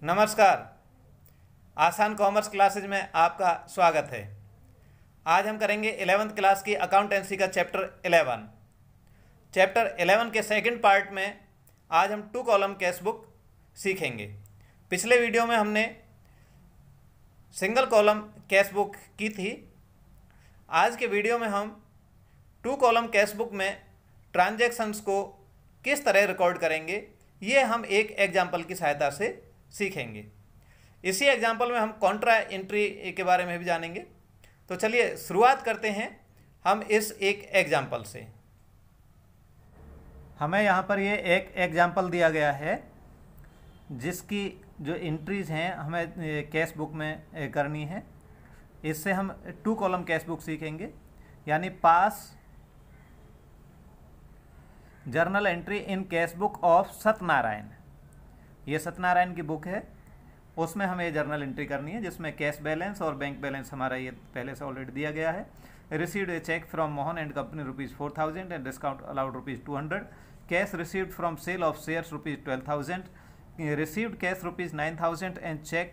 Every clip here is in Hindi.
नमस्कार। आसान कॉमर्स क्लासेज में आपका स्वागत है। आज हम करेंगे 11th क्लास की अकाउंटेंसी का चैप्टर 11। चैप्टर 11 के सेकंड पार्ट में आज हम 2 कॉलम कैश बुक सीखेंगे। पिछले वीडियो में हमने सिंगल कॉलम कैश बुक की थी। आज के वीडियो में हम 2 कॉलम कैश बुक में ट्रांजैक्शंस को किस तरह रिकॉर्ड करेंगे, ये हम एक एग्जाम्पल की सहायता से सीखेंगे। इसी एग्जाम्पल में हम कॉन्ट्रा एंट्री के बारे में भी जानेंगे। तो चलिए शुरुआत करते हैं हम इस एक एग्जाम्पल से। हमें यहाँ पर ये एक एग्जाम्पल दिया गया है जिसकी जो एंट्रीज हैं हमें कैश बुक में करनी है। इससे हम 2 कॉलम कैश बुक सीखेंगे, यानी पास journal entry in cash book of Satyanarayan. ये सत्यनारायण की बुक है, उसमें हमें जर्नल एंट्री करनी है जिसमें कैश बैलेंस और बैंक बैलेंस हमारा ये पहले से ऑलरेडी दिया गया है। Received a cheque from Mohan and company ₹4000 and discount allowed ₹200। Cash received from sale of shares ₹12,000। Received cash ₹9,000 and cheque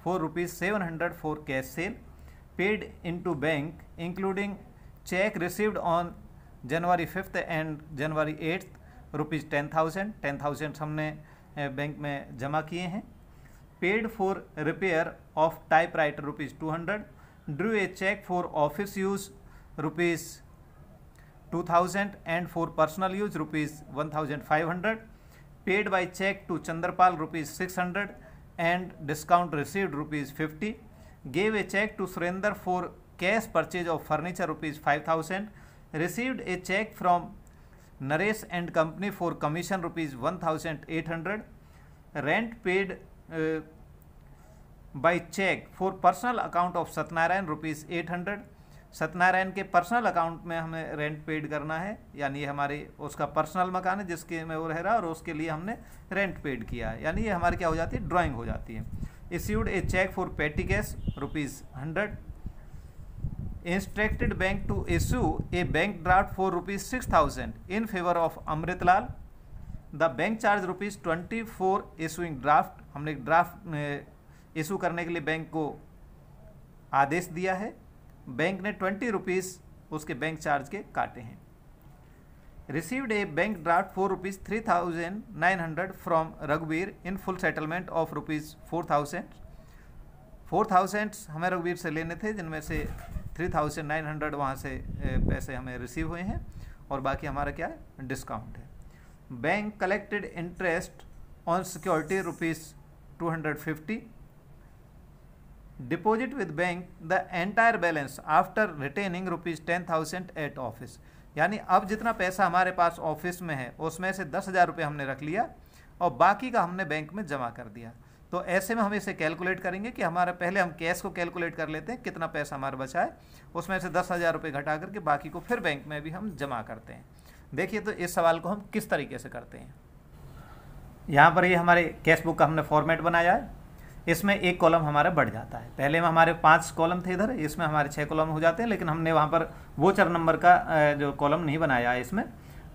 for ₹700 for cash sale. Paid into bank including cheque received on January 5th and January 8th ₹10,000 हमने बैंक में जमा किए हैं। Paid for repair of typewriter ₹200। Drew a cheque for office use ₹2,000 and for personal use ₹1,500। Paid by cheque to Chandrapal ₹600 and discount received ₹50। Gave a cheque to Surendra for cash purchase of furniture ₹5,000। Received a check from Naresh and Company for commission ₹1,800. Rent paid by check for personal account of Satyanarayan ₹800। Satyanarayan के पर्सनल अकाउंट में हमें रेंट पेड करना है, यानी ये हमारे उसका पर्सनल मकान है जिसके में वो रह रहा है और उसके लिए हमने रेंट पेड किया है, यानी ये हमारी क्या हो जाती है, ड्राइंग हो जाती है। Issued a check for petty cash ₹100। Instructed bank to issue a bank draft for ₹6,000 in favor of Amritlal. The bank charge ₹20 for issuing draft। हमने ड्राफ्ट इशू करने के लिए बैंक को आदेश दिया है। बैंक ने ₹20 उसके बैंक चार्ज के काटे हैं। Received a bank draft for ₹3,900 from रघुवीर in full settlement of ₹4,000। 4,000 हमें रघुवीर से लेने थे, जिनमें से 3,900 वहाँ से पैसे हमें रिसीव हुए हैं और बाकी हमारा क्या है, डिस्काउंट है। Bank collected interest on security ₹250। Deposit with bank the entire balance after retaining ₹10,000 at office. यानी अब जितना पैसा हमारे पास ऑफिस में है उसमें से 10,000 रुपये हमने रख लिया और बाकी का हमने बैंक में जमा कर दिया। तो ऐसे में हम इसे कैलकुलेट करेंगे कि हमारा पहले हम कैश को कैलकुलेट कर लेते हैं कितना पैसा हमारा बचा है, उसमें से 10,000 रुपये घटा करके बाकी को फिर बैंक में भी हम जमा करते हैं। देखिए तो इस सवाल को हम किस तरीके से करते हैं। यहाँ पर ये हमारे कैश बुक का हमने फॉर्मेट बनाया है। इसमें एक कॉलम हमारा बढ़ जाता है। पहले में हमारे 5 कॉलम थे इधर, इसमें हमारे 6 कॉलम हो जाते हैं, लेकिन हमने वहाँ पर वोचर नंबर का जो कॉलम नहीं बनाया है। इसमें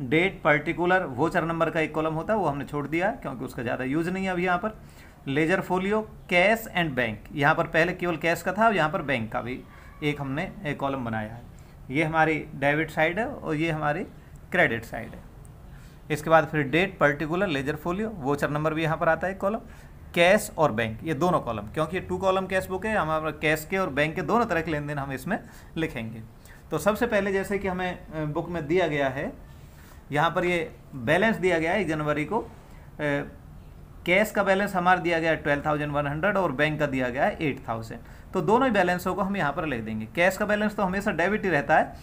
डेट पर्टिकुलर वोचर नंबर का एक कॉलम होता है, वो हमने छोड़ दिया है क्योंकि उसका ज़्यादा यूज़ नहीं है अभी। यहाँ पर ledger folio, cash and bank, यहाँ पर पहले केवल कैश का था और यहाँ पर बैंक का भी एक हमने एक कॉलम बनाया है। ये हमारी डेबिट साइड है और ये हमारी क्रेडिट साइड है। इसके बाद फिर date particular ledger folio, voucher number भी यहाँ पर आता है एक कॉलम, कैश और बैंक, ये दोनों कॉलम, क्योंकि ये 2 कॉलम कैश बुक है, हमारा कैश के और बैंक के दोनों तरह के लेन देन हम इसमें लिखेंगे। तो सबसे पहले जैसे कि हमें बुक में दिया गया है, यहाँ पर ये बैलेंस दिया गया है 1 जनवरी को। कैश का बैलेंस हमारा दिया गया है 12,100 और बैंक का दिया गया है 8,000। तो दोनों ही बैलेंसों को हम यहाँ पर लिख देंगे। कैश का बैलेंस तो हमेशा डेबिट ही रहता है,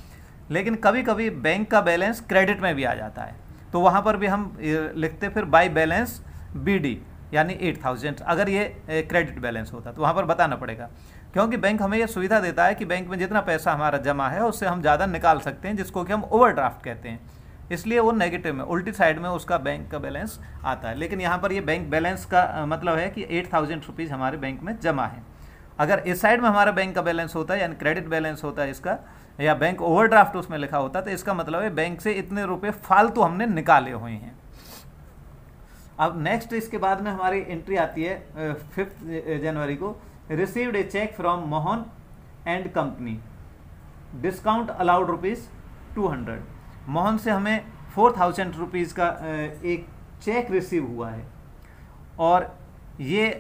लेकिन कभी कभी बैंक का बैलेंस क्रेडिट में भी आ जाता है, तो वहाँ पर भी हम लिखते फिर बाई बैलेंस BD, यानी 8,000। अगर ये क्रेडिट बैलेंस होता तो वहाँ पर बताना पड़ेगा, क्योंकि बैंक हमें ये सुविधा देता है कि बैंक में जितना पैसा हमारा जमा है उससे हम ज़्यादा निकाल सकते हैं, जिसको कि हम ओवरड्राफ्ट कहते हैं। इसलिए वो नेगेटिव में, उल्टी साइड में उसका बैंक का बैलेंस आता है। लेकिन यहाँ पर ये बैंक बैलेंस का मतलब है कि 8,000 रुपीज़ हमारे बैंक में जमा है। अगर इस साइड में हमारा बैंक का बैलेंस होता है, यानी क्रेडिट बैलेंस होता है इसका, या बैंक ओवरड्राफ्ट उसमें लिखा होता, तो इसका मतलब है बैंक से इतने रुपए फालतू हमने निकाले हुए हैं। अब नेक्स्ट इसके बाद में हमारी एंट्री आती है 5 जनवरी को, received a cheque from Mohan and company, discount allowed ₹200। Mohan से हमें 4000 रुपीज़ का एक चेक रिसीव हुआ है और ये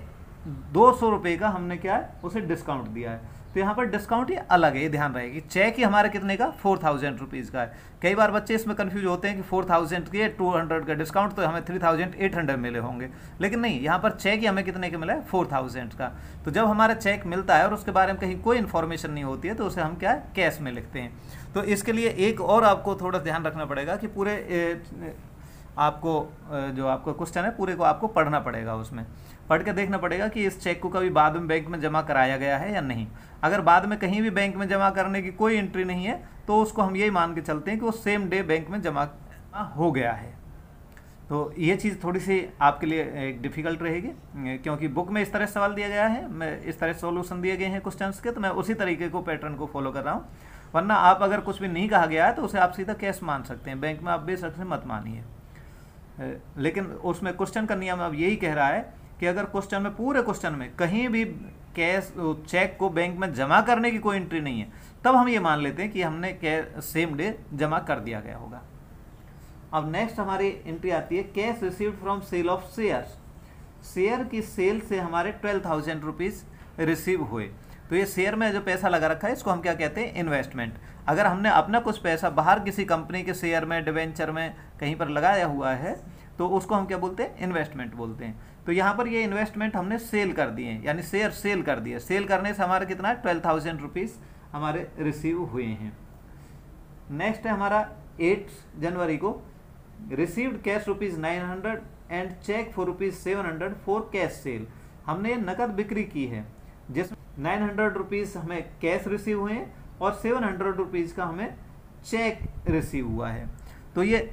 200 रुपये का हमने क्या है उसे डिस्काउंट दिया है। तो यहाँ पर डिस्काउंट ये अलग है, ये ध्यान रहेगी। चेक ही हमारे कितने का 4000 रुपीज़ का है। कई बार बच्चे इसमें कंफ्यूज होते हैं कि 4000 के 200 का डिस्काउंट तो हमें 3800 मिले होंगे, लेकिन नहीं, यहाँ पर चेक ही हमें कितने का मिला है 4000 का। तो जब हमारा चेक मिलता है और उसके बारे में कहीं कोई इन्फॉर्मेशन नहीं होती है तो उसे हम क्या है कैश में लिखते हैं। तो इसके लिए एक और आपको थोड़ा ध्यान रखना पड़ेगा कि पूरे आपको जो आपका क्वेश्चन है पूरे को आपको पढ़ना पड़ेगा, उसमें पढ़ के देखना पड़ेगा कि इस चेक को कभी बाद में बैंक में जमा कराया गया है या नहीं। अगर बाद में कहीं भी बैंक में जमा करने की कोई एंट्री नहीं है तो उसको हम यही मान के चलते हैं कि वो सेम डे बैंक में जमा हो गया है। तो ये चीज़ थोड़ी सी आपके लिए डिफ़िकल्ट रहेगी, क्योंकि बुक में इस तरह सवाल दिया गया है, मैं इस तरह सॉल्यूशन दिए गए हैं क्वेश्चंस के, तो मैं उसी तरीके को पैटर्न को फॉलो कर रहा हूँ। वरना आप अगर कुछ भी नहीं कहा गया है तो उसे आप सीधा कैश मान सकते हैं, बैंक में आप बेशक से मत मानिए। लेकिन उसमें क्वेश्चन का नियम अब यही कह रहा है कि अगर क्वेश्चन में पूरे क्वेश्चन में कहीं भी कैश चेक को बैंक में जमा करने की कोई एंट्री नहीं है तब हम ये मान लेते हैं कि हमने सेम डे जमा कर दिया गया होगा। अब नेक्स्ट हमारी एंट्री आती है cash received from sale of shares. Share की सेल से हमारे 12,000 रुपीज़ रिसीव हुए। तो ये शेयर में जो पैसा लगा रखा है इसको हम क्या कहते हैं इन्वेस्टमेंट। अगर हमने अपना कुछ पैसा बाहर किसी कंपनी के शेयर में, डिवेंचर में कहीं पर लगाया हुआ है तो उसको हम क्या बोलते हैं इन्वेस्टमेंट बोलते हैं। तो यहाँ पर ये इन्वेस्टमेंट हमने सेल कर दिए, यानी शेयर सेल कर दिए। सेल करने से हमारा कितना है 12,000 रुपीज़ हमारे रिसीव हुए हैं। नेक्स्ट है हमारा 8 जनवरी को, received cash ₹900 and cheque for ₹700 for cash sale. हमने नकद बिक्री की है जिसमें 900 रुपीज़ हमें कैश रिसीव हुए हैं और 700 रुपीज़ का हमें चेक रिसीव हुआ है। तो ये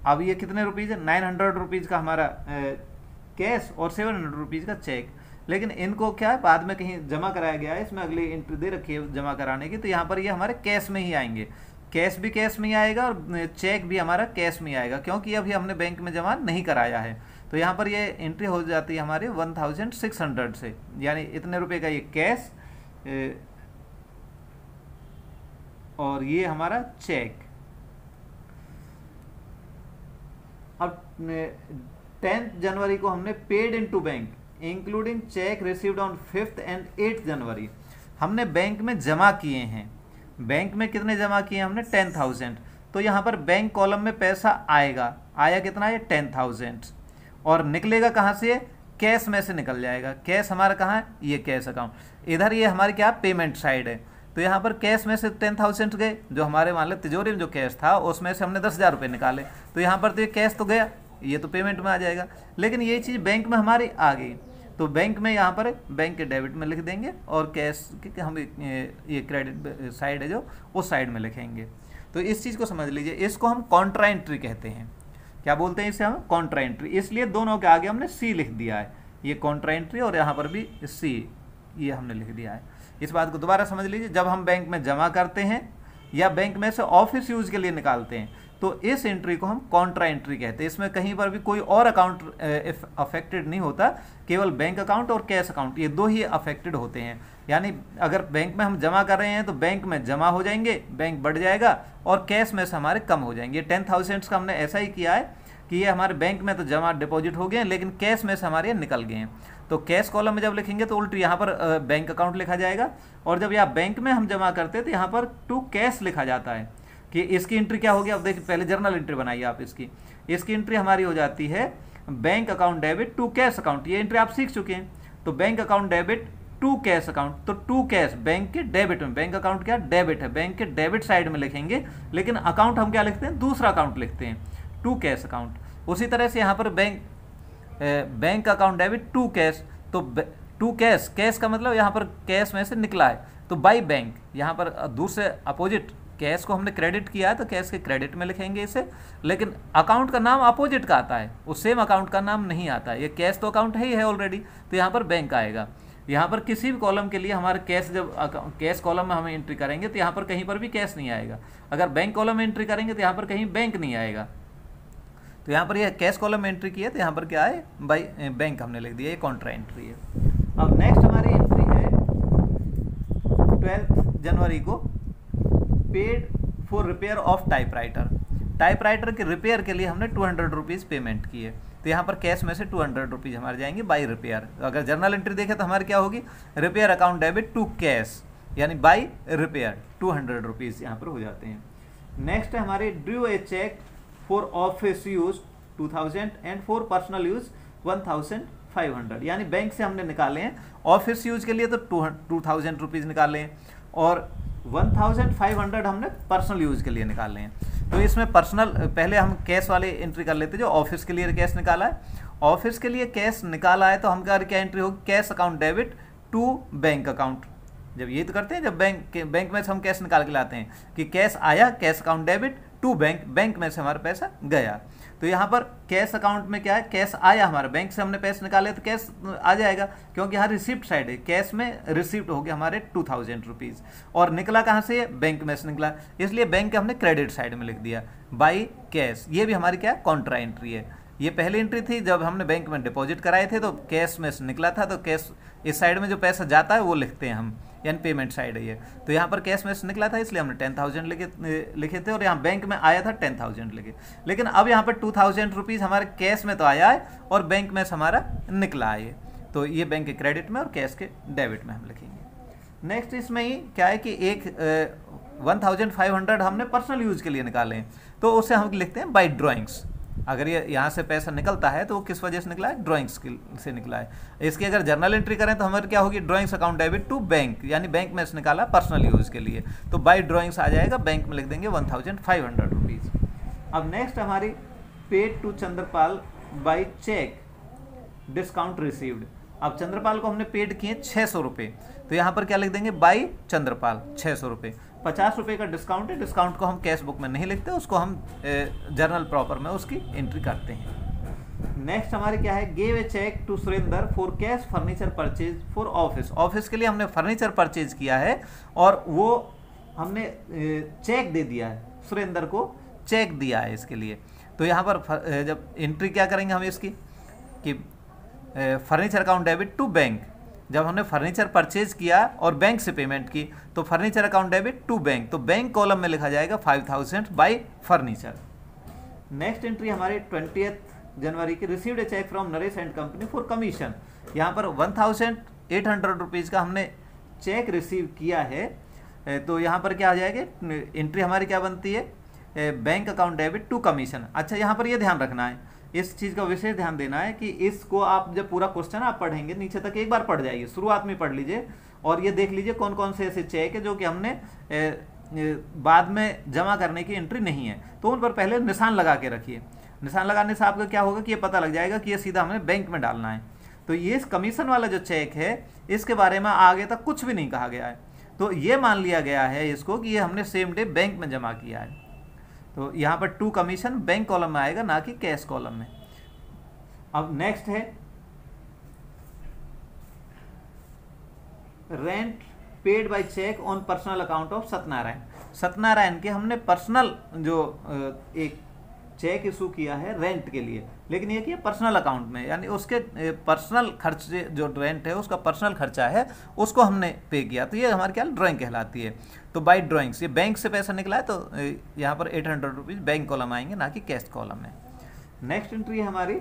अब ये कितने रुपीज़ है 900 रुपीज़ का हमारा कैश और 700 रुपीज़ का चेक। लेकिन इनको क्या है बाद में कहीं जमा कराया गया है, इसमें अगली एंट्री दे रखी है जमा कराने की, तो यहाँ पर ये हमारे कैश में ही आएंगे। कैश भी कैश में ही आएगा और चेक भी हमारा कैश में ही आएगा, क्योंकि अभी हमने बैंक में जमा नहीं कराया है। तो यहाँ पर ये एंट्री हो जाती है हमारी 1600 से, यानी इतने रुपए का ये कैश और ये हमारा चेक। अब 10 जनवरी को हमने paid into bank including cheque received on 5th and 8th जनवरी हमने बैंक में जमा किए हैं। बैंक में कितने जमा किए हमने 10,000। तो यहाँ पर बैंक कॉलम में पैसा आएगा, आया कितना है 10,000 और निकलेगा कहाँ से, कैश में से निकल जाएगा। कैश हमारा कहाँ है, ये कैश अकाउंट। इधर ये हमारी क्या पेमेंट साइड है, तो यहाँ पर कैश में से 10,000 गए, जो हमारे मान लो तिजोरी में जो कैश था उसमें से हमने 10,000 रुपये निकाले, तो यहाँ पर तो ये कैश तो गया, ये तो पेमेंट में आ जाएगा। लेकिन ये चीज़ बैंक में हमारी आ गई, तो बैंक में यहाँ पर बैंक के डेबिट में लिख देंगे और कैश के हम ये क्रेडिट साइड है जो उस साइड में लिखेंगे। तो इस चीज़ को समझ लीजिए, इसको हम कॉन्ट्रा एंट्री कहते हैं। क्या बोलते हैं इसे हम, कॉन्ट्रा एंट्री। इसलिए दोनों के आगे हमने सी लिख दिया है, ये कॉन्ट्रा एंट्री और यहाँ पर भी सी ये हमने लिख दिया है। इस बात को दोबारा समझ लीजिए, जब हम बैंक में जमा करते हैं या बैंक में से ऑफिस यूज के लिए निकालते हैं तो इस एंट्री को हम कॉन्ट्रा एंट्री कहते हैं। इसमें कहीं पर भी कोई और अकाउंट अफेक्टेड नहीं होता, केवल बैंक अकाउंट और कैश अकाउंट ये दो ही अफेक्टेड होते हैं। यानी अगर बैंक में हम जमा कर रहे हैं तो बैंक में जमा हो जाएंगे, बैंक बढ़ जाएगा और कैश में से हमारे कम हो जाएंगे। 10,000 का हमने ऐसा ही किया है कि ये हमारे बैंक में तो जमा डिपॉजिट हो गए हैं लेकिन कैश में से हमारे निकल गए हैं। तो कैश कॉलम में जब लिखेंगे तो उल्टी यहाँ पर बैंक अकाउंट लिखा जाएगा, और जब यहाँ बैंक में हम जमा करते हैं तो यहाँ पर टू कैश लिखा जाता है कि इसकी एंट्री क्या होगी। अब देखिए पहले जर्नल एंट्री बनाइए आप इसकी एंट्री हमारी हो जाती है bank account debit to cash account. ये एंट्री आप सीख चुके हैं। तो bank account debit to cash account, तो टू कैश बैंक के डेबिट में, बैंक अकाउंट क्या डेबिट है, बैंक के डेबिट साइड में लिखेंगे, लेकिन अकाउंट हम क्या लिखते हैं, दूसरा अकाउंट लिखते हैं, टू कैश अकाउंट। उसी तरह से यहाँ पर bank account debit to cash, तो टू कैश, कैश का मतलब यहाँ पर कैश में से निकला है, तो बाई बैंक, यहाँ पर दूसरे अपोजिट कैश को हमने क्रेडिट किया है तो कैश के क्रेडिट में लिखेंगे इसे, लेकिन अकाउंट का नाम अपोजिट का आता है, उस सेम अकाउंट का नाम नहीं आता है। ये कैश तो अकाउंट ही है ऑलरेडी, तो यहाँ पर बैंक आएगा। यहाँ पर किसी भी कॉलम के लिए हमारे कैश, जब कैश कॉलम में हम एंट्री करेंगे तो यहाँ पर कहीं पर भी कैश नहीं आएगा। अगर बैंक कॉलम में एंट्री करेंगे तो यहाँ पर कहीं बैंक नहीं आएगा। तो यहाँ पर ये कैश कॉलम में एंट्री की है, तो यहाँ पर क्या है बाई बैंक हमने लिख दिया, ये कॉन्ट्रा एंट्री है। अब नेक्स्ट हमारी एंट्री है 12 जनवरी को, paid for repair of typewriter. Typewriter के रिपेयर के लिए हमने 200 रुपीज़ पेमेंट की है, तो यहाँ पर कैश में से 200 रुपीज़ हमारे जाएंगे बाई रिपेयर। अगर जर्नल एंट्री देखें तो हमारी क्या होगी, repair account debit to cash, यानी बाई रिपेयर 200 रुपीज़ यहाँ पर हो जाते हैं। नेक्स्ट है हमारे drew a cheque for office use 2000 and for personal use 1500, यानी बैंक से हमने निकाले हैं, ऑफिस यूज के लिए तो 2000 रुपीज़ निकाले हैं और 1500 हमने पर्सनल यूज के लिए निकाले हैं। तो इसमें पर्सनल पहले हम कैश वाले एंट्री कर लेते हैं, जो ऑफिस के लिए कैश निकाला है। ऑफिस के लिए कैश निकाला है तो हम क्या एंट्री होगी, cash account debit to bank account. जब ये तो करते हैं, जब बैंक में से हम कैश निकाल के लाते हैं कि कैश आया, cash account debit to bank, bank में से हमारा पैसा गया। तो यहाँ पर कैश अकाउंट में क्या है, कैश आया हमारे बैंक से, हमने पैसे निकाले तो कैश आ जाएगा, क्योंकि यहाँ रिसिप्ट साइड है, कैश में रिसिप्ट हो गया हमारे 2000 रुपीज़, और निकला कहाँ से, बैंक में से निकला, इसलिए बैंक हमने क्रेडिट साइड में लिख दिया बाई कैश। ये भी हमारी क्या है, कॉन्ट्रा एंट्री है। ये पहली एंट्री थी जब हमने बैंक में डिपॉजिट कराए थे तो कैश में से निकला था, तो कैश इस साइड में जो पैसा जाता है वो लिखते हैं हम, यानी पेमेंट साइड है ये। तो यहाँ पर कैश में से निकला था इसलिए हमने 10,000 लिखे थे, और यहाँ बैंक में आया था 10,000 लिखे। लेकिन अब यहाँ पर 2000 रुपीज़ हमारे कैश में तो आया है और बैंक में से हमारा निकला है, तो ये बैंक के क्रेडिट में और कैश के डेबिट में हम लिखेंगे। नेक्स्ट इसमें ही क्या है कि एक 1500 हमने पर्सनल यूज के लिए निकाले हैं, तो उसे हम लिखते हैं बाई ड्राइंग्स। अगर ये यहाँ से पैसा निकलता है तो वो किस वजह से निकला है, ड्राइंग्स से निकला है। इसकी अगर जर्नल एंट्री करें तो हमारी क्या होगी, drawings account debit to bank, यानी बैंक में से निकाला पर्सनल यूज के लिए, तो बाई ड्राइंग्स आ जाएगा, बैंक में लिख देंगे 1500 रुपीज़। अब नेक्स्ट हमारी paid to Chandrapal by cheque discount received. अब चंद्रपाल को हमने पेड किए 600 रुपये, तो यहाँ पर क्या लिख देंगे, बाई चंद्रपाल 600 रुपये। 50 रुपये का डिस्काउंट है, डिस्काउंट को हम कैश बुक में नहीं लिखते, उसको हम जर्नल प्रॉपर में उसकी एंट्री करते हैं। नेक्स्ट हमारे क्या है, give a cheque to Surendra for cash furniture purchase for office. Office के लिए हमने फर्नीचर परचेज किया है और वो हमने चेक दे दिया है, सुरेंद्र को चेक दिया है इसके लिए। तो यहाँ पर जब एंट्री क्या करेंगे हम इसकी कि furniture account debit to bank, जब हमने फर्नीचर परचेज किया और बैंक से पेमेंट की तो furniture account debit to bank, तो बैंक कॉलम में लिखा जाएगा 5000 बाई फर्नीचर। नेक्स्ट एंट्री हमारे 20 जनवरी की, received a cheque from Naresh and company for commission. यहाँ पर 1800 रुपीज़ का हमने चेक रिसीव किया है, तो यहाँ पर क्या आ जाएगा, एंट्री हमारी क्या बनती है, bank account debit to commission. अच्छा, यहाँ पर ये ध्यान रखना है, इस चीज़ का विशेष ध्यान देना है कि इसको आप जब पूरा क्वेश्चन आप पढ़ेंगे नीचे तक एक बार पढ़ जाइए, शुरुआत में पढ़ लीजिए और ये देख लीजिए कौन कौन से ऐसे चेक है जो कि हमने बाद में जमा करने की एंट्री नहीं है, तो उन पर पहले निशान लगा के रखिए। निशान लगाने से आपको क्या होगा कि ये पता लग जाएगा कि ये सीधा हमें बैंक में डालना है। तो ये कमीशन वाला जो चेक है इसके बारे में आगे तक कुछ भी नहीं कहा गया है, तो ये मान लिया गया है इसको कि ये हमने सेम डे बैंक में जमा किया है। तो यहाँ पर टू कमीशन बैंक कॉलम में आएगा, ना कि कैश कॉलम में। अब नेक्स्ट है rent paid by cheque on personal account of Satyanarayan. Satyanarayan के हमने पर्सनल जो एक चेक इशू किया है रेंट के लिए, लेकिन ये किया पर्सनल अकाउंट में, यानी उसके पर्सनल खर्चे जो रेंट है उसका पर्सनल खर्चा है उसको हमने पे किया, तो ये हमारी क्या ड्राइंग कहलाती है। तो बाई ड्राइंग्स ये बैंक से पैसा निकला है, तो यहाँ पर 800 रुपीज़ बैंक कॉलम आएंगे, ना कि कैश कॉलम में। नेक्स्ट एंट्री है हमारी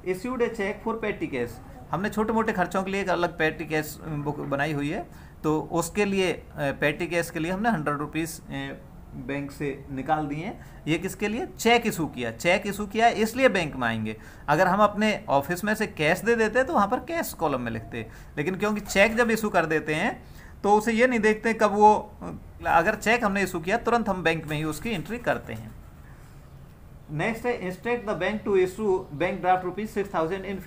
issued a cheque for petty cash. हमने छोटे मोटे खर्चों के लिए एक अलग पेटी कैश बुक बनाई हुई है, तो उसके लिए पेटी कैश के लिए हमने 100 रुपीज़ बैंक से निकाल दिए हैं। ये किसके लिए, चेक इशू किया, चेक इशू किया इसलिए बैंक में आएंगे। अगर हम अपने ऑफिस में से कैश दे देते तो वहाँ पर कैश कॉलम में लिखते, लेकिन क्योंकि चेक जब इशू कर देते हैं तो उसे ये नहीं देखते कब वो, अगर चेक हमने इशू किया तुरंत हम बैंक में ही उसकी एंट्री करते हैं। नेक्स्ट है instruct the bank to issue bank draft rupees 6000 in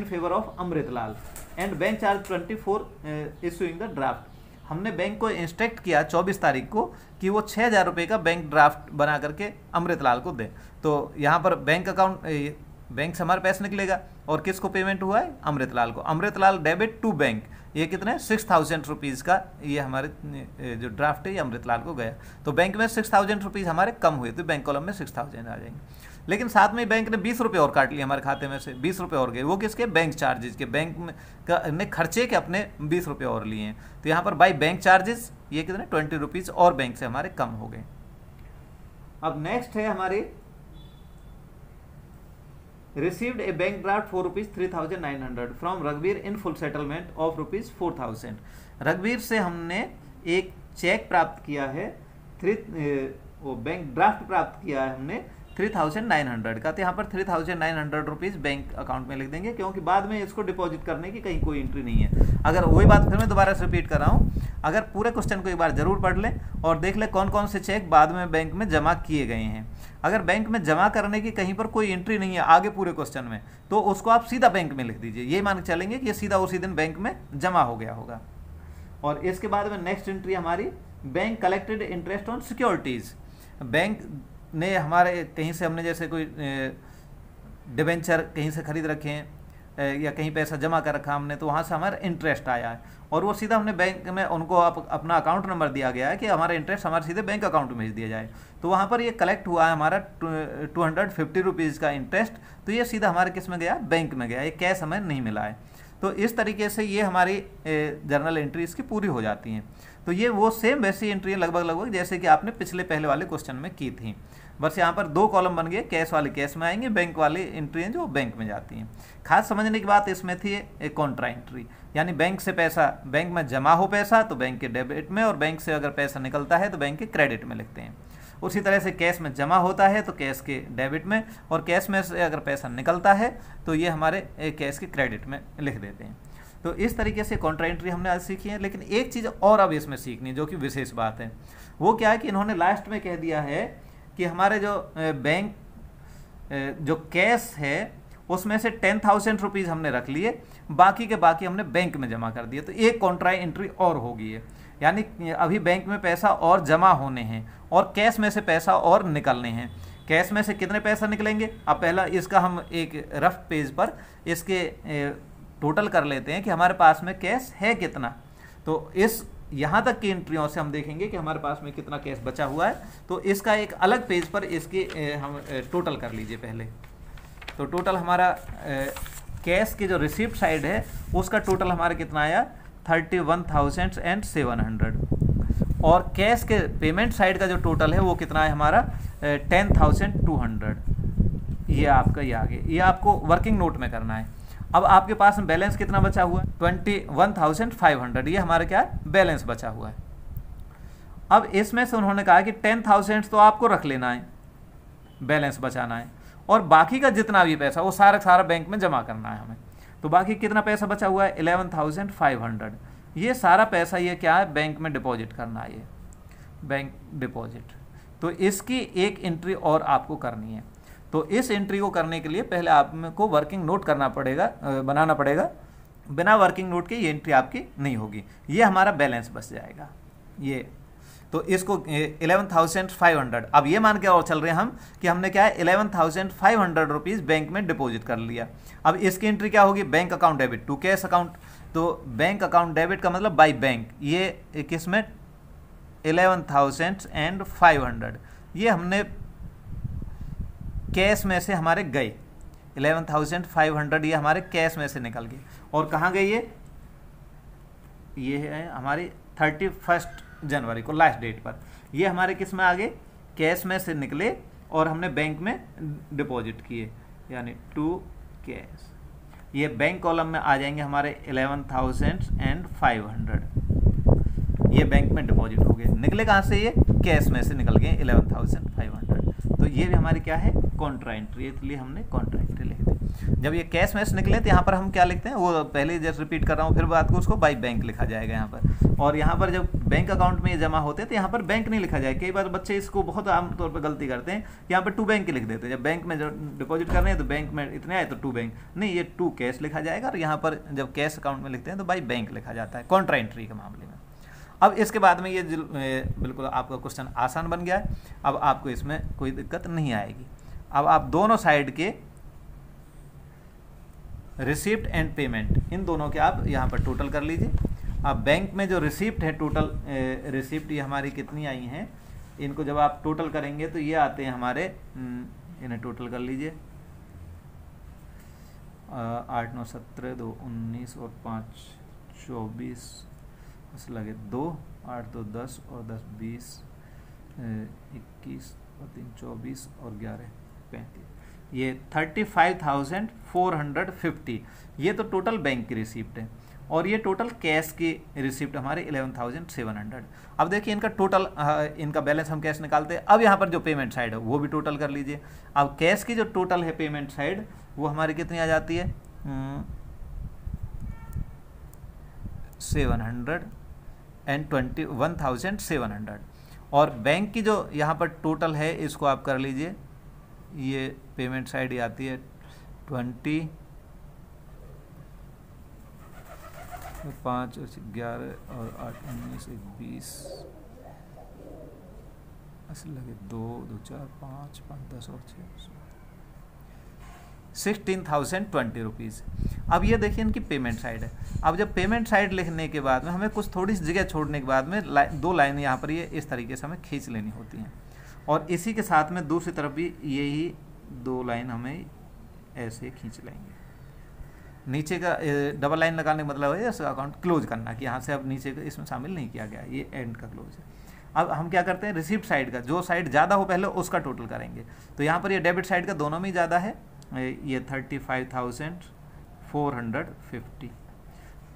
favour of Amritlal and bank charge 24 issuing the draft. हमने बैंक को इंस्ट्रक्ट किया 24 तारीख को कि वो 6000 रुपये का बैंक ड्राफ्ट बना करके अमृतलाल को दे। तो यहाँ पर बैंक अकाउंट, बैंक से हमारे पैसे निकलेगा और किसको पेमेंट हुआ है, अमृतलाल को। अमृतलाल डेबिट टू बैंक, ये कितने 6000 रुपीज़ का ये हमारे जो ड्राफ्ट है ये अमृतलाल को गया। तो बैंक में 6000 रुपीज़ हमारे कम हुए तो बैंक कॉलम में 6000 आ जाएंगे। लेकिन साथ में बैंक ने 20 रुपये और काट लिए हमारे खाते में से, 20 रुपये और गए, वो किसके? बैंक चार्जेस के, बैंक में ने खर्चे के अपने 20 रुपये और लिए हैं। तो यहाँ पर बाई बैंक चार्जेस ये कितने 20 रुपीज़ और बैंक से हमारे कम हो गए। अब नेक्स्ट है हमारे received A bank draft for ₹3,900 from रघुवीर इन फुल सेटलमेंट ऑफ ₹4,000। रघुवीर से हमने एक चेक प्राप्त किया है, वो बैंक ड्राफ्ट प्राप्त किया है हमने 3,900 का। तो यहाँ पर 3,900 रुपीज़ बैंक अकाउंट में लिख देंगे, क्योंकि बाद में इसको डिपॉजिट करने की कहीं कोई एंट्री नहीं है। अगर वही बात फिर मैं दोबारा से रिपीट कर रहा हूँ, अगर पूरे क्वेश्चन को एक बार जरूर पढ़ लें और देख लें कौन कौन से चेक बाद में बैंक में जमा किए गए हैं। अगर बैंक में जमा करने की कहीं पर कोई एंट्री नहीं है आगे पूरे क्वेश्चन में, तो उसको आप सीधा बैंक में लिख दीजिए, ये मान के चलेंगे कि ये सीधा उसी दिन बैंक में जमा हो गया होगा। और इसके बाद में नेक्स्ट एंट्री हमारी bank collected interest on securities. Bank ने हमारे कहीं से हमने जैसे कोई डिबेंचर कहीं से खरीद रखे हैं या कहीं पैसा जमा कर रखा हमने, तो वहाँ से हमारा इंटरेस्ट आया है और वो सीधा हमने बैंक में उनको अपना अकाउंट नंबर दिया गया है कि हमारा इंटरेस्ट हमारे सीधे बैंक अकाउंट में भेज दिया जाए। तो वहाँ पर ये कलेक्ट हुआ है हमारा 250 रुपीज़ का इंटरेस्ट, तो ये सीधा हमारे किस में गया? बैंक में गया, ये कैश हमें नहीं मिला है। तो इस तरीके से ये हमारी जर्नल एंट्री इसकी पूरी हो जाती हैं। तो ये वो सेम वैसी एंट्री है लगभग जैसे कि आपने पहले वाले क्वेश्चन में की थी, बस यहाँ पर 2 कॉलम बन गए, कैश वाले कैश में आएंगे, बैंक वाली एंट्री हैं जो बैंक में जाती हैं। खास समझने की बात इसमें थी एक कॉन्ट्रा एंट्री, यानी बैंक से पैसा, बैंक में जमा हो पैसा तो बैंक के डेबिट में, और बैंक से अगर पैसा निकलता है तो बैंक के क्रेडिट में लिखते हैं। उसी तरह से कैश में जमा होता है तो कैश के डेबिट में, और कैश में से अगर पैसा निकलता है तो ये हमारे कैश के क्रेडिट में लिख देते हैं। तो इस तरीके से कॉन्ट्रा एंट्री हमने आज सीखी है। लेकिन एक चीज़ और अब इसमें सीखनी है जो कि विशेष बात है, वो क्या है कि इन्होंने लास्ट में कह दिया है कि हमारे जो बैंक जो कैश है उसमें से 10,000 रुपीज़ हमने रख लिए, बाकी के बाकी हमने बैंक में जमा कर दिए। तो एक कॉन्ट्रा एंट्री और होगी है, यानी अभी बैंक में पैसा और जमा होने हैं और कैश में से पैसा और निकलने हैं। कैश में से कितने पैसा निकलेंगे? अब पहला इसका हम एक रफ पेज पर इसके टोटल कर लेते हैं कि हमारे पास में कैश है कितना। तो इस यहाँ तक की एंट्रियों से हम देखेंगे कि हमारे पास में कितना कैश बचा हुआ है। तो इसका एक अलग पेज पर इसके हम टोटल कर लीजिए पहले। तो टोटल हमारा कैश की जो रिसिप्ट साइड है उसका टोटल हमारा कितना आया? 31,700। और कैश के पेमेंट साइड का जो टोटल है वो कितना है हमारा? 10,200। ये आपका ये आगे, ये आपको वर्किंग नोट में करना है। अब आपके पास में बैलेंस कितना बचा हुआ है? 21,500। ये हमारा क्या है? बैलेंस बचा हुआ है। अब इसमें से उन्होंने कहा कि 10,000 तो आपको रख लेना है, बैलेंस बचाना है, और बाकी का जितना भी पैसा वो सारा बैंक में जमा करना है हमें। तो बाकी कितना पैसा बचा हुआ है? 11,500। ये सारा पैसा ये क्या है? बैंक में डिपॉजिट करना है, ये बैंक डिपॉजिट। तो इसकी एक एंट्री और आपको करनी है। तो इस एंट्री को करने के लिए पहले आपको वर्किंग नोट करना पड़ेगा, बनाना पड़ेगा। बिना वर्किंग नोट के ये एंट्री आपकी नहीं होगी। ये हमारा बैलेंस बच जाएगा ये। तो इसको 11,500। अब ये मान के और चल रहे हैं हम कि हमने क्या है 11,500 रुपीज़ बैंक में डिपॉजिट कर लिया। अब इसकी एंट्री क्या होगी? Bank account debit to cash account. तो बैंक अकाउंट डेबिट का मतलब बाई बैंक। ये किसमें? 11,500। ये हमने कैश में से हमारे गए 11,500, ये हमारे कैश में से निकल गए। और कहाँ गए ये है हमारी 31 जनवरी को लास्ट डेट पर। ये हमारे किस में आ गए? कैश में से निकले और हमने बैंक में डिपॉजिट किए, यानी टू कैश। ये बैंक कॉलम में आ जाएंगे हमारे 11,500। ये बैंक में डिपॉजिट हो गए। निकले कहाँ से? ये कैश में से निकल गए 11,500। तो ये भी हमारी क्या है? Contra entry. इसलिए हमने कॉन्ट्रा एंट्री लिख दी। जब ये कैश में से निकले तो यहाँ पर हम क्या लिखते हैं? वो पहले जैसे रिपीट कर रहा हूँ फिर बात को, उसको बाई बैंक लिखा जाएगा यहाँ पर। और यहाँ पर जब बैंक अकाउंट में ये जमा होते हैं तो यहाँ पर बैंक नहीं लिखा जाएगा। कई बार बच्चे इसको बहुत आमतौर पर गलती करते हैं, यहाँ पर टू बैंक लिख देते हैं। जब बैंक में डिपॉजिट कर रहे हैं तो बैंक में इतने आए तो टू बैंक, नहीं, ये टू कैश लिखा जाएगा। और यहाँ पर जब कैश अकाउंट में लिखते हैं तो बाई बैंक लिखा जाता है कॉन्ट्रा एंट्री के मामले में। अब इसके बाद में ये बिल्कुल आपका क्वेश्चन आसान बन गया है। अब आपको इसमें कोई दिक्कत नहीं आएगी। अब आप दोनों साइड के रिसिप्ट एंड पेमेंट, इन दोनों के आप यहाँ पर टोटल कर लीजिए। अब बैंक में जो रिसिप्ट है, टोटल रिसिप्ट ये हमारी कितनी आई हैं, इनको जब आप टोटल करेंगे तो ये आते हैं हमारे इन्हें टोटल कर लीजिए। 8 9 17 2 19 और 5 24 बस लगे 2, 8 2 10 और 10 20 21 और 3 24 और 11 35, ये 35,450 ये तो टोटल बैंक की रिसिप्ट है। और ये टोटल कैश की रिसिप्ट हमारे 11,700। अब देखिए इनका टोटल इनका बैलेंस हम कैश निकालते हैं। अब यहाँ पर जो पेमेंट साइड है वो भी टोटल कर लीजिए। अब कैश की जो टोटल है पेमेंट साइड वो हमारी कितनी आ जाती है 721,700। और बैंक की जो यहाँ पर टोटल है इसको आप कर लीजिए, ये पेमेंट साइड ही आती है 20 5 और 11 और 8 19 20 असल लगे 2 2 4 5 5 10 और 16,020 रुपीज़। अब ये देखिए इनकी पेमेंट साइड है। अब जब पेमेंट साइड लिखने के बाद में हमें कुछ थोड़ी सी जगह छोड़ने के बाद में दो लाइन यहाँ पर ये इस तरीके से हमें खींच लेनी होती हैं। और इसी के साथ में दूसरी तरफ भी यही 2 लाइन हमें ऐसे खींच लेंगे। नीचे का डबल लाइन लगाने का मतलब है इस अकाउंट क्लोज करना, कि यहाँ से अब नीचे का इसमें शामिल नहीं किया गया, ये एंड का क्लोज है। अब हम क्या करते हैं, रिसिप्ट साइड का जो साइड ज़्यादा हो पहले उसका टोटल करेंगे। तो यहाँ पर ये डेबिट साइड का दोनों में ही ज़्यादा है, ये 35,450।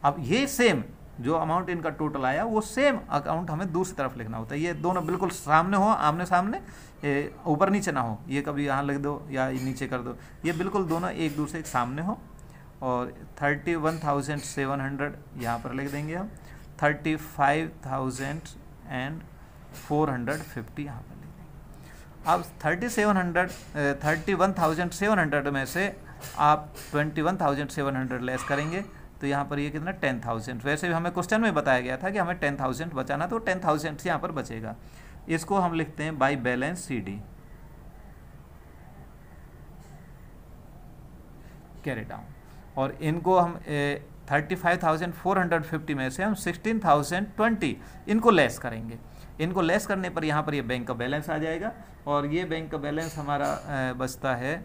अब ये सेम जो अमाउंट इनका टोटल आया वो सेम अकाउंट हमें दूसरी तरफ लिखना होता है। ये दोनों बिल्कुल सामने हो, आमने सामने, ऊपर नीचे ना हो, ये कभी यहाँ लिख दो या नीचे कर दो, ये बिल्कुल दोनों एक दूसरे के सामने हो। और 31,700 यहाँ पर लिख देंगे हम, 35,450 यहाँ पर लिख देंगे। अब 31,700 में से आप 21,700 लेस करेंगे तो यहाँ पर ये कितना 10,000। वैसे भी हमें क्वेश्चन में बताया गया था कि हमें 10,000 बचाना, तो 10,000 यहाँ पर बचेगा। इसको हम लिखते हैं by balance CD, carry down. और इनको हम 35,450 में से हम 16,020 इनको लेस करेंगे। इनको लेस करने पर यहाँ पर ये बैंक का बैलेंस आ जाएगा। और ये बैंक का बैलेंस हमारा बचता है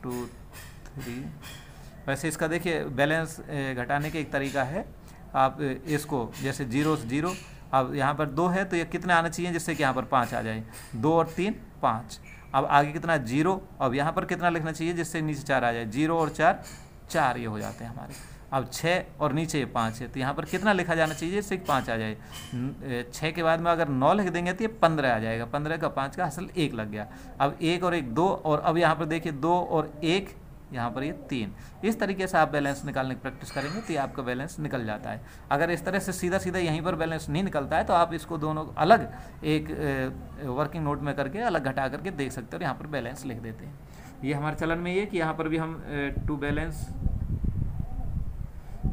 2 3। वैसे इसका देखिए बैलेंस घटाने का एक तरीका है, आप इसको जैसे 0 से 0, अब यहाँ पर 2 है तो ये कितना आना चाहिए जिससे कि यहाँ पर 5 आ जाए, 2 और 3 5। अब आगे कितना 0, अब यहाँ पर कितना लिखना चाहिए जिससे नीचे 4 आ जाए, 0 और 4 ये हो जाते हैं हमारे। अब 6 और नीचे 5 है तो यहाँ पर कितना लिखा जाना चाहिए जिससे 5 आ जाए। 6 के बाद में अगर 9 लिख देंगे तो ये 15 आ जाएगा, 15 का 5 का असल 1 लग गया। अब 1 और 1 2, और अब यहाँ पर देखिए 2 और 1, यहाँ पर ये 3। इस तरीके से आप बैलेंस निकालने की प्रैक्टिस करेंगे तो ये आपका बैलेंस निकल जाता है। अगर इस तरह से सीधा सीधा यहीं पर बैलेंस नहीं निकलता है तो आप इसको दोनों अलग एक वर्किंग नोट में करके अलग घटा करके देख सकते हो और यहाँ पर बैलेंस लिख देते हैं। ये हमारे चलन में ये कि यहाँ पर भी हम टू बैलेंस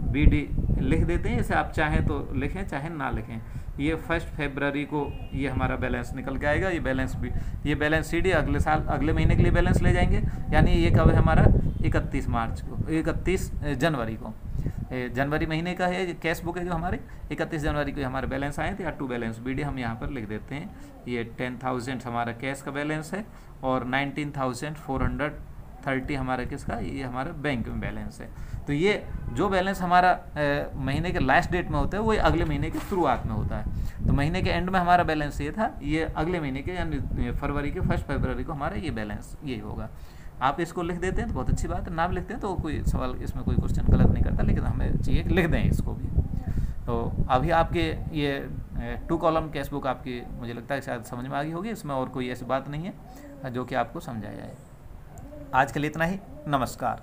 BD लिख देते हैं। इसे आप चाहें तो लिखें चाहे ना लिखें। ये 1 फरवरी को ये हमारा बैलेंस निकल के आएगा। ये बैलेंस भी, ये बैलेंस CD अगले साल अगले महीने के लिए बैलेंस ले जाएंगे, यानी ये कब है हमारा 31 मार्च को, 31 जनवरी को, जनवरी महीने का है कैश बुक है जो हमारे 31 जनवरी को हमारे बैलेंस आए थे। या टू बैलेंस BD हम यहाँ पर लिख देते हैं। ये 10,000 हमारा कैश का बैलेंस है और 19,430 हमारा किसका, ये हमारा बैंक में बैलेंस है। तो ये जो बैलेंस हमारा महीने के लास्ट डेट में होता है वो अगले महीने के शुरुआत में होता है। तो महीने के एंड में हमारा बैलेंस ये था, ये अगले महीने के यानी फरवरी के 1 फरवरी को हमारा ये बैलेंस ये होगा। आप इसको लिख देते हैं तो बहुत अच्छी बात है, नाम लिखते हैं तो कोई सवाल इसमें कोई क्वेश्चन गलत नहीं करता, लेकिन हमें चाहिए कि लिख दें इसको भी। तो अभी आपके ये 2 कॉलम कैश बुक आपकी मुझे लगता है शायद समझ में आ गई होगी। इसमें और कोई ऐसी बात नहीं है जो कि आपको समझाया जाए। आज के लिए इतना ही, नमस्कार।